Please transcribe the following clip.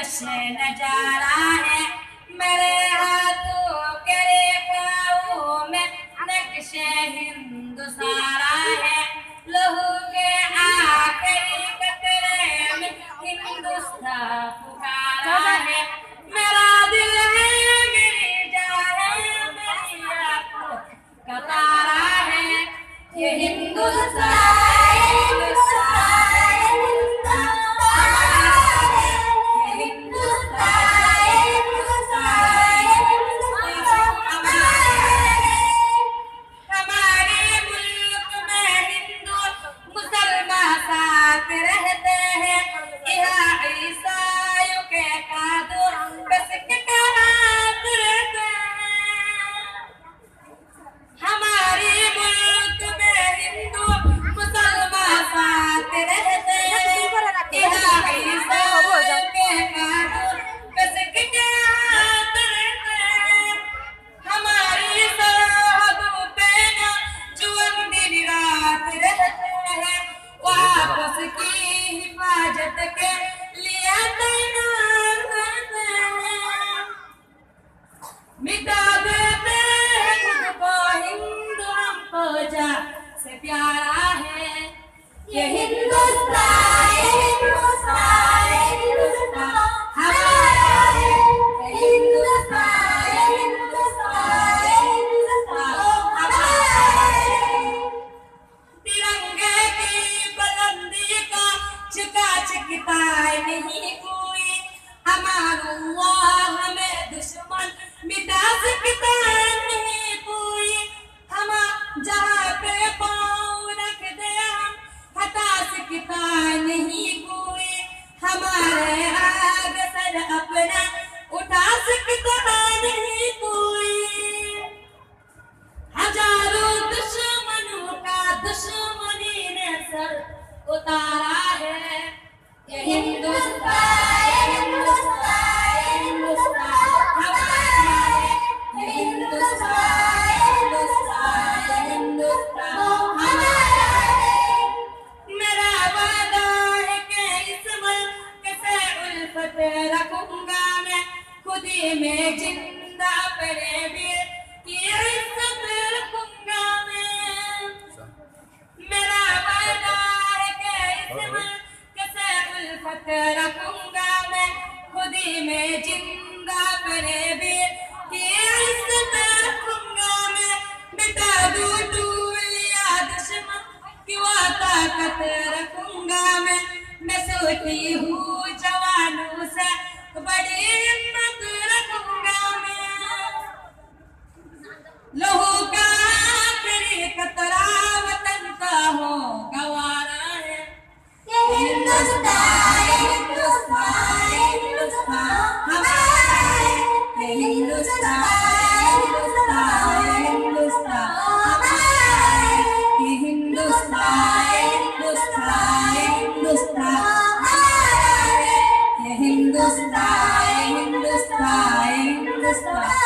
दिलकश नजारा है। मेरे हाथों के रेखाओं में नक्शे हिंदुस्तारा है। लहू के आखिरी कतरे में हिंदुस्तान पुकारा है। मेरा दिल है, मेरी जान है, मेरी आंखों का तारा है। ये हिंदुस्तान की हिफाजत के लिए तैनात हैं। मिटा देते हैं खुद को, हिंदू हमको जान से प्यारा है। ये हिंदुस्तान, हिंदुस्तान, हिंदुस्तान हमारा है। ये हिंदुस्तान, हिंदुस्तान, हिंदुस्तान हमारा है। तिरंगे की बुलंदी का झुका झुकता नहीं कोई। हमारा हमें दुश्मन मिटा सकता नहीं कोई। हम जहाँ पे पाँव रख दे हम हटा सकता नहीं कोई। हमारे आगे सर अपना उठा सकता नहीं कोई। हजारों दुश्मनों का दुश्मनी ने सर उतारा है। ये हिंदुस्तान, हिंदुस्तान, हिंदुस्तान हमारा है। ये हिंदुस्तान, हिंदुस्तान, हिंदुस्तान हमारा है। मेरा वादा है कि इस मुल्क से उल्फत रखूंगा मैं। खुदी में जिंदा अपने वीर की इज्जत रखूंगा मैं। मेरा वादा है कि इस मुल्क से उल्फत रखूंगा मैं। खुदी में जिंदा अपने वीर की इज्जत रखूंगा मैं। मिटा दूं टूलिया दुश्मन की वो ताकत रखूंगा मैं। मैं सोती हूँ जवानों से बड़ी हिम्मत रखूंगा मैं। लहू का आखिरी कतरा वतन का हो गवारा है। ये हिंदुस्तान, हिंदुस्तान, हिंदुस्तान हमारा है। ये हिंदुस्तान, हिंदुस्तान, हिंदुस्तान हमारा है। ये हिंदुस्तान, हिंदुस्तान, हिंदुस्तान हमारा है। ये हिंदुस्तान, हिंदुस्तान, हिंदुस्तान